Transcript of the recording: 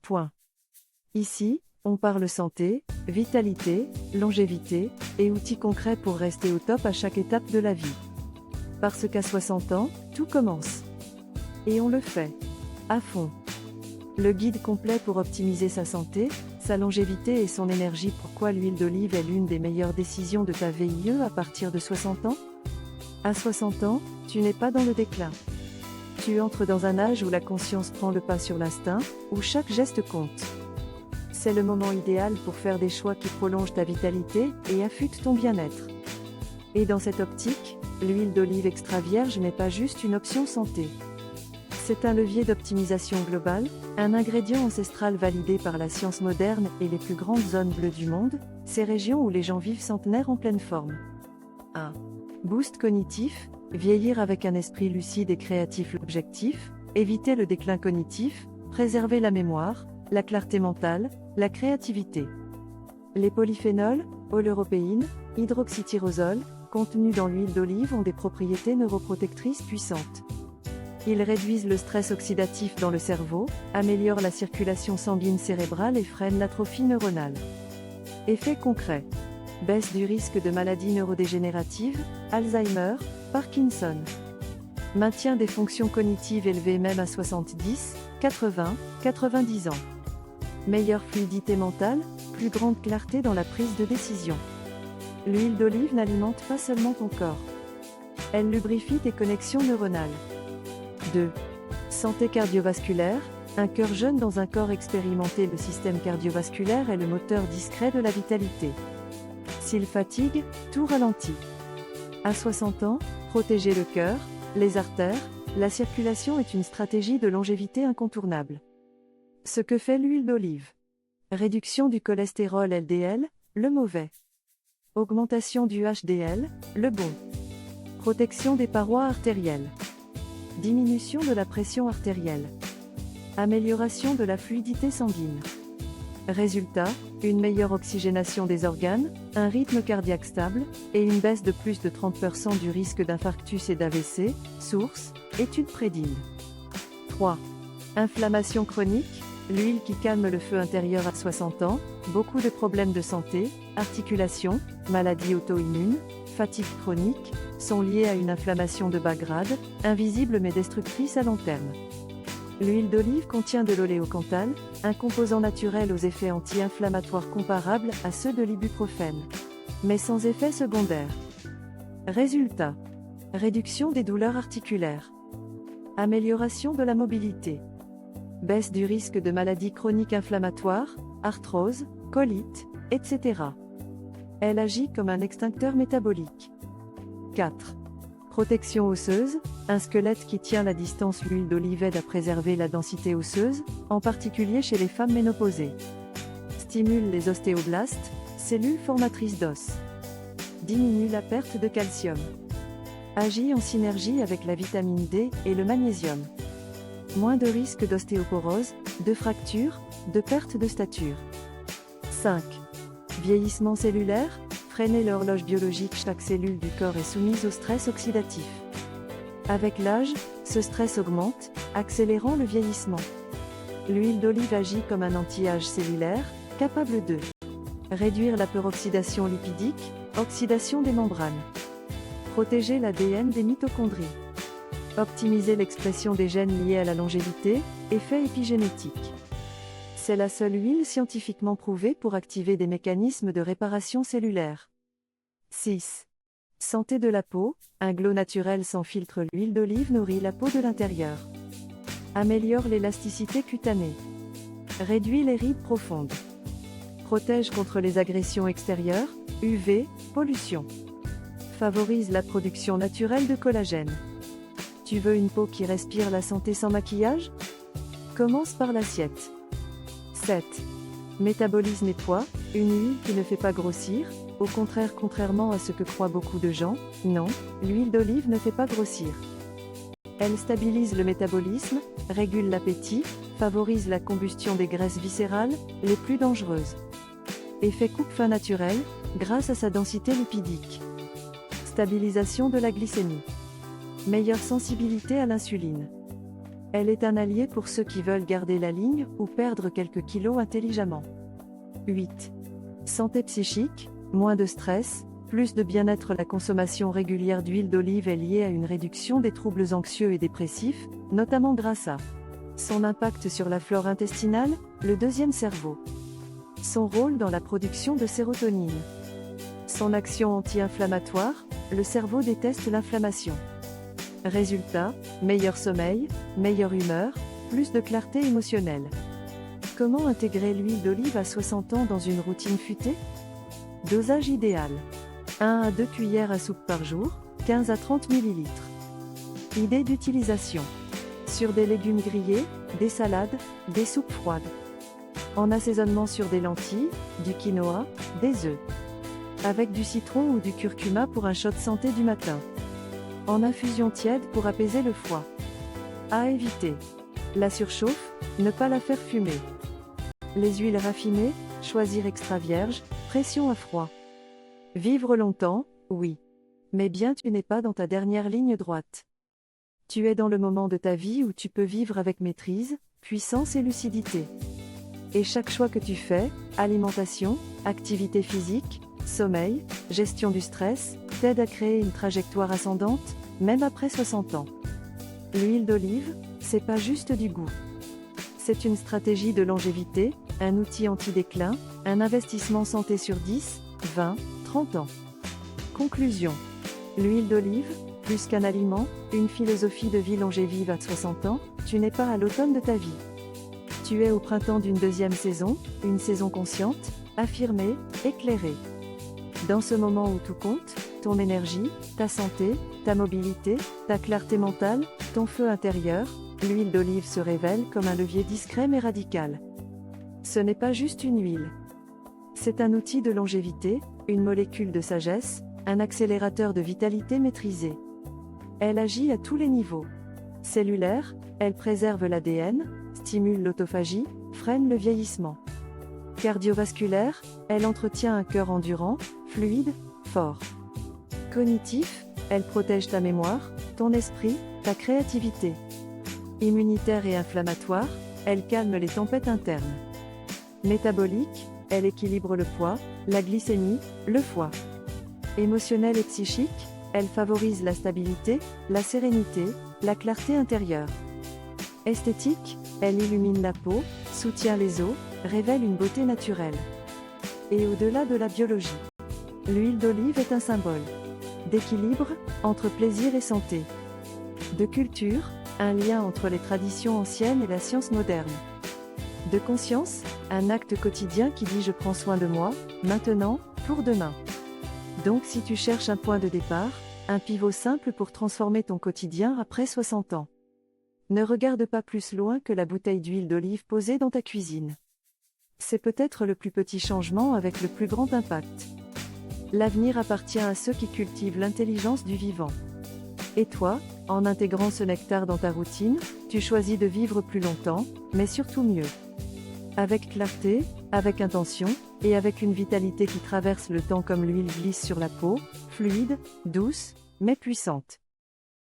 Point. Ici, on parle santé, vitalité, longévité, et outils concrets pour rester au top à chaque étape de la vie. Parce qu'à 60 ans, tout commence. Et on le fait. À fond. Le guide complet pour optimiser sa santé, sa longévité et son énergie. Pourquoi l'huile d'olive est l'une des meilleures décisions de ta vie à partir de 60 ans? À 60 ans, tu n'es pas dans le déclin. Tu entres dans un âge où la conscience prend le pas sur l'instinct, où chaque geste compte. C'est le moment idéal pour faire des choix qui prolongent ta vitalité et affûtent ton bien-être. Et dans cette optique, l'huile d'olive extra vierge n'est pas juste une option santé. C'est un levier d'optimisation globale, un ingrédient ancestral validé par la science moderne et les plus grandes zones bleues du monde, ces régions où les gens vivent centenaires en pleine forme. 1. Boost cognitif, vieillir avec un esprit lucide et créatif. L'objectif, éviter le déclin cognitif, préserver la mémoire, la clarté mentale, la créativité. Les polyphénols, oleuropéine, hydroxytyrosol, contenus dans l'huile d'olive ont des propriétés neuroprotectrices puissantes. Ils réduisent le stress oxydatif dans le cerveau, améliorent la circulation sanguine cérébrale et freinent l'atrophie neuronale. Effet concret. Baisse du risque de maladies neurodégénératives, Alzheimer, Parkinson. Maintien des fonctions cognitives élevées même à 70, 80, 90 ans. Meilleure fluidité mentale, plus grande clarté dans la prise de décision. L'huile d'olive n'alimente pas seulement ton corps. Elle lubrifie tes connexions neuronales. 2. Santé cardiovasculaire, un cœur jeune dans un corps expérimenté. Le système cardiovasculaire est le moteur discret de la vitalité. S'il fatigue, tout ralentit. À 60 ans, protéger le cœur, les artères, la circulation est une stratégie de longévité incontournable. Ce que fait l'huile d'olive. Réduction du cholestérol LDL, le mauvais. Augmentation du HDL, le bon. Protection des parois artérielles. Diminution de la pression artérielle. Amélioration de la fluidité sanguine. Résultat, une meilleure oxygénation des organes, un rythme cardiaque stable, et une baisse de plus de 30% du risque d'infarctus et d'AVC, source, étude Prédine. 3. Inflammation chronique, l'huile qui calme le feu intérieur à 60 ans, beaucoup de problèmes de santé, articulations, maladies auto-immunes, fatigue chronique, sont liés à une inflammation de bas grade, invisible mais destructrice à long terme. L'huile d'olive contient de l'oléocanthal, un composant naturel aux effets anti-inflammatoires comparables à ceux de l'ibuprofène, mais sans effet secondaire. Résultat. Réduction des douleurs articulaires. Amélioration de la mobilité. Baisse du risque de maladies chroniques inflammatoires, arthrose, colite, etc. Elle agit comme un extincteur métabolique. 4. Protection osseuse, un squelette qui tient la distance. L'huile d'olive aide à préserver la densité osseuse, en particulier chez les femmes ménopausées. Stimule les ostéoblastes, cellules formatrices d'os. Diminue la perte de calcium. Agit en synergie avec la vitamine D et le magnésium. Moins de risque d'ostéoporose, de fracture, de perte de stature. 5. Vieillissement cellulaire, freiner l'horloge biologique. Chaque cellule du corps est soumise au stress oxydatif. Avec l'âge, ce stress augmente, accélérant le vieillissement. L'huile d'olive agit comme un anti-âge cellulaire, capable de réduire la peroxydation lipidique, oxydation des membranes, protéger l'ADN des mitochondries, optimiser l'expression des gènes liés à la longévité, effet épigénétique. C'est la seule huile scientifiquement prouvée pour activer des mécanismes de réparation cellulaire. 6. Santé de la peau, un glow naturel sans filtre. L'huile d'olive nourrit la peau de l'intérieur. Améliore l'élasticité cutanée. Réduit les rides profondes. Protège contre les agressions extérieures, UV, pollution. Favorise la production naturelle de collagène. Tu veux une peau qui respire la santé sans maquillage? Commence par l'assiette. 7. Métabolisme et poids, une huile qui ne fait pas grossir, au contraire. Contrairement à ce que croient beaucoup de gens, non, l'huile d'olive ne fait pas grossir. Elle stabilise le métabolisme, régule l'appétit, favorise la combustion des graisses viscérales, les plus dangereuses. Effet coupe-faim naturel, grâce à sa densité lipidique. Stabilisation de la glycémie. Meilleure sensibilité à l'insuline. Elle est un allié pour ceux qui veulent garder la ligne ou perdre quelques kilos intelligemment. 8. Santé psychique, moins de stress, plus de bien-être. La consommation régulière d'huile d'olive est liée à une réduction des troubles anxieux et dépressifs, notamment grâce à son impact sur la flore intestinale, le deuxième cerveau. Son rôle dans la production de sérotonine. Son action anti-inflammatoire, le cerveau déteste l'inflammation. Résultat, meilleur sommeil, meilleure humeur, plus de clarté émotionnelle. Comment intégrer l'huile d'olive à 60 ans dans une routine futée? Dosage idéal. 1 à 2 cuillères à soupe par jour, 15 à 30 ml. Idée d'utilisation. Sur des légumes grillés, des salades, des soupes froides. En assaisonnement sur des lentilles, du quinoa, des œufs. Avec du citron ou du curcuma pour un shot santé du matin. En infusion tiède pour apaiser le foie. À éviter. La surchauffe, ne pas la faire fumer. Les huiles raffinées, choisir extra vierge, pression à froid. Vivre longtemps, oui. Mais bien, tu n'es pas dans ta dernière ligne droite. Tu es dans le moment de ta vie où tu peux vivre avec maîtrise, puissance et lucidité. Et chaque choix que tu fais, alimentation, activité physique, sommeil, gestion du stress, t'aide à créer une trajectoire ascendante, même après 60 ans. L'huile d'olive, c'est pas juste du goût. C'est une stratégie de longévité, un outil anti-déclin, un investissement santé sur 10, 20, 30 ans. Conclusion. L'huile d'olive, plus qu'un aliment, une philosophie de vie longévive à 60 ans, tu n'es pas à l'automne de ta vie. Tu es au printemps d'une deuxième saison, une saison consciente, affirmée, éclairée. Dans ce moment où tout compte, ton énergie, ta santé, ta mobilité, ta clarté mentale, ton feu intérieur, l'huile d'olive se révèle comme un levier discret mais radical. Ce n'est pas juste une huile. C'est un outil de longévité, une molécule de sagesse, un accélérateur de vitalité maîtrisé. Elle agit à tous les niveaux. Cellulaire, elle préserve l'ADN, stimule l'autophagie, freine le vieillissement. Cardiovasculaire, elle entretient un cœur endurant, fluide, fort. Cognitif, elle protège ta mémoire, ton esprit, ta créativité. Immunitaire et inflammatoire, elle calme les tempêtes internes. Métabolique, elle équilibre le poids, la glycémie, le foie. Émotionnelle et psychique, elle favorise la stabilité, la sérénité, la clarté intérieure. Esthétique, elle illumine la peau, soutient les os, révèle une beauté naturelle. Et au-delà de la biologie, l'huile d'olive est un symbole d'équilibre entre plaisir et santé. De culture, un lien entre les traditions anciennes et la science moderne. De conscience, un acte quotidien qui dit je prends soin de moi, maintenant, pour demain. Donc si tu cherches un point de départ, un pivot simple pour transformer ton quotidien après 60 ans. Ne regarde pas plus loin que la bouteille d'huile d'olive posée dans ta cuisine. C'est peut-être le plus petit changement avec le plus grand impact. L'avenir appartient à ceux qui cultivent l'intelligence du vivant. Et toi, en intégrant ce nectar dans ta routine, tu choisis de vivre plus longtemps, mais surtout mieux. Avec clarté, avec intention, et avec une vitalité qui traverse le temps comme l'huile glisse sur la peau, fluide, douce, mais puissante.